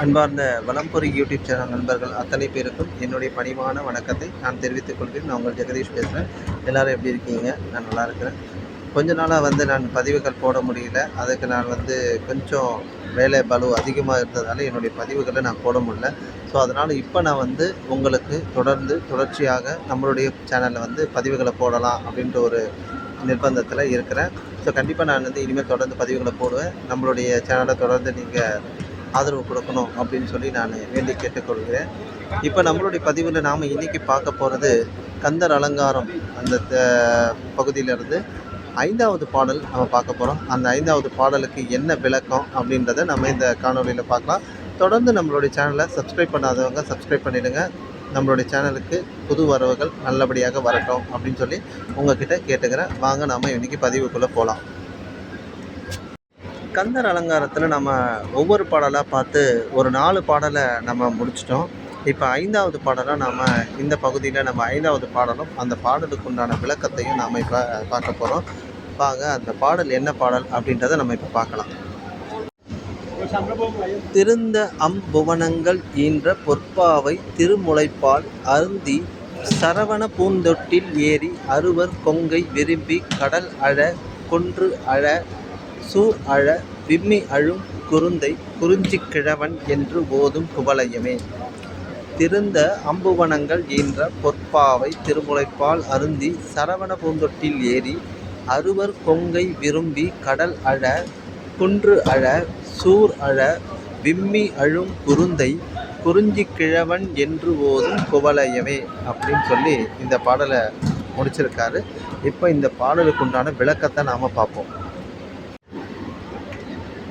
அன்பார்ந்த வலம்புரி YouTube channel நண்பர்கள் அத்தனை பேருக்கும் என்னுடைய பணிவான வணக்கத்தை நான் தெரிவித்துக் கொள்கிறேன். நான் உங்கள் ஜெகதீஷ் பேசுகிறேன். எல்லோரும் எப்படி இருக்கீங்க? நான் நல்லா இருக்கிறேன். கொஞ்ச நாளாக நான் பதிவுகள் போட முடியல. அதுக்கு நான் கொஞ்சம் வேலை பளு அதிகமாக இருந்ததால் என்னுடைய பதிவுகளை நான் போட முடியல. ஸோ அதனால் இப்போ நான் உங்களுக்கு தொடர்ச்சியாக நம்மளுடைய சேனலில் பதிவுகளை போடலாம் அப்படின்ற ஒரு நிர்பந்தத்தில் இருக்கிறேன். ஸோ கண்டிப்பாக நான் இனிமேல் தொடர்ந்து பதிவுகளை போடுவேன். நம்மளுடைய சேனலை தொடர்ந்து நீங்கள் ஆதரவு கொடுக்கணும் அப்படின்னு சொல்லி நான் வேண்டி கேட்டுக்கொள்கிறேன். இப்போ நம்மளுடைய பதிவில் நாம் இன்றைக்கி பார்க்க போகிறது கந்தர் அலங்காரம் அந்த பகுதியிலிருந்து 5வது பாடல் நம்ம பார்க்க போகிறோம். அந்த 5வது பாடலுக்கு என்ன விளக்கம் அப்படின்றத நம்ம இந்த காணொலியில் பார்க்கலாம். தொடர்ந்து நம்மளுடைய சேனலை சப்ஸ்கிரைப் பண்ணாதவங்க சப்ஸ்கிரைப் பண்ணிவிடுங்க. நம்மளுடைய சேனலுக்கு புது வரவுகள் நல்லபடியாக வரட்டும் அப்படின்னு சொல்லி உங்கள்கிட்ட கேட்டுக்கிறேன். வாங்க நாம் இன்றைக்கி பதிவுக்குள்ளே போகலாம். கந்தர் அலங்காரத்தில் நம்ம ஒவ்வொரு பாடலாக பார்த்து ஒரு 4 பாடலை நம்ம முடிச்சிட்டோம். இப்போ 5வது பாடலாக நாம் இந்த பகுதியில் நம்ம 5வது பாடலும் அந்த பாடலுக்கு உண்டான விளக்கத்தையும் நாம் இப்போ பார்க்க போகிறோம். வாங்க அந்த பாடல் என்ன பாடல் அப்படின்றத நம்ம இப்போ பார்க்கலாம். திருந்த அம்புவனங்கள் ஈன்ற பொற்பாவை திருமுலைப்பால் அருந்தி சரவண பூந்தொட்டில் ஏறி அறுவர் கொங்கை விரும்பி கடல் அழ கொன்று அழ சூர் அழ விம்மி அழும் குருந்தை குறிஞ்சி கிழவன் என்று ஓதும் குவலயமே. திருந்த அம்புவனங்கள் ஈன்ற பொற்பாவை திருமுலைப்பால் அருந்தி சரவண பூந்தொட்டில் ஏறி அறுவர் கொங்கை விரும்பி கடல் அழ குன்று அழ சூர் அழ விம்மி அழும் குருந்தை குறிஞ்சி கிழவன் என்று ஓதும் குவலயமே அப்படின்னு சொல்லி இந்த பாடலை முடிச்சிருக்காரு. இப்போ இந்த பாடலுக்கு உண்டான விளக்கத்தை நாம் பார்ப்போம்.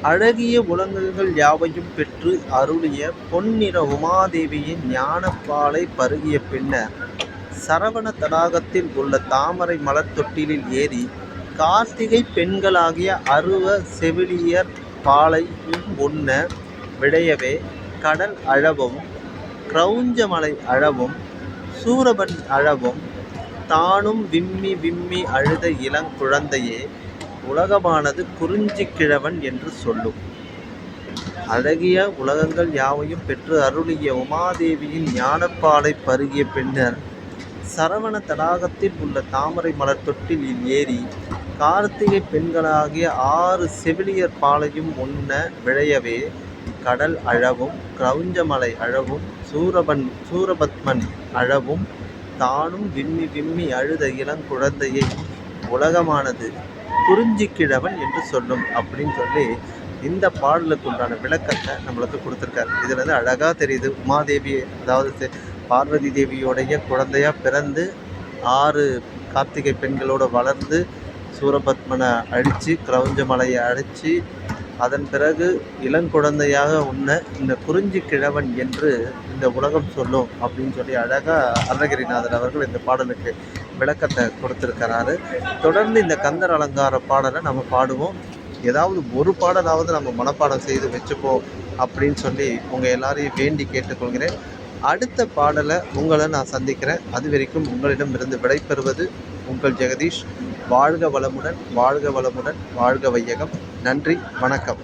அழகிய உலகங்கள் யாவையும் பெற்று அருளிய பொன்னிற உமாதேவியின் ஞானப்பாலை பருகிய பின்னர் சரவண தடாகத்தில் உள்ள தாமரை மலர் தொட்டிலில் ஏறி கார்த்திகை பெண்களாகிய அருவ செவிலியர் பாலையும் உண்ண விடையவே கடல் அழவும் கிரௌஞ்சமலை அழவும் சூரபன் அழவும் தானும் விம்மி விம்மி அழுத இளங்குழந்தையே உலகமானது குறிஞ்சி கிழவன் என்று சொல்லும். அழகிய உலகங்கள் யாவையும் பெற்று அருளிய உமாதேவியின் ஞானப்பாலை பருகிய பின்னர் சரவண தடாகத்தில் உள்ள தாமரை மலர் தொட்டிலில் ஏறி கார்த்திகை பெண்களாகிய 6 செவிலியர் பாலையும் உண்ண விழையவே கடல் அழவும் கிரௌஞ்சமலை அழவும் சூரபத்மன் அழவும் தானும் விம்மி விம்மி அழுத இளங்குழந்தையை உலகமானது குறிஞ்சி கிழவன் என்று சொல்லும் அப்படின்னு சொல்லி இந்த பாடலுக்கு உண்டான விளக்கத்தை நம்மளுக்கு கொடுத்துருக்காரு. இதில் அழகாக தெரியுது. உமாதேவி அதாவது பார்வதி தேவியோடைய குழந்தையாக பிறந்து 6 கார்த்திகை பெண்களோடு வளர்ந்து சூரபத்மனை அழித்து கிரௌஞ்சமலையை அழித்து அதன் பிறகு இளங்குழந்தையாக உண்ண இந்த குறிஞ்சி கிழவன் என்று இந்த உலகம் சொல்லும் அப்படின்னு சொல்லி அழகாக அருணகிரிநாதர் அவர்கள் இந்த பாடலுக்கு விளக்கத்தை கொடுத்துருக்கிறாரு. தொடர்ந்து இந்த கந்தர் அலங்கார பாடலை நம்ம பாடுவோம். ஏதாவது ஒரு பாடலாவது நம்ம மனப்பாடம் செய்து வச்சுப்போம் அப்படின்னு சொல்லி உங்கள் எல்லாரையும் வேண்டி கேட்டுக்கொள்கிறேன். அடுத்த பாடலை உங்களை நான் சந்திக்கிறேன். அது வரைக்கும் உங்களிடமிருந்து விடைபெறுவது உங்கள் ஜெகதீஷ். வாழ்க வளமுடன், வாழ்க வளமுடன், வாழ்க வையகம். நன்றி, வணக்கம்.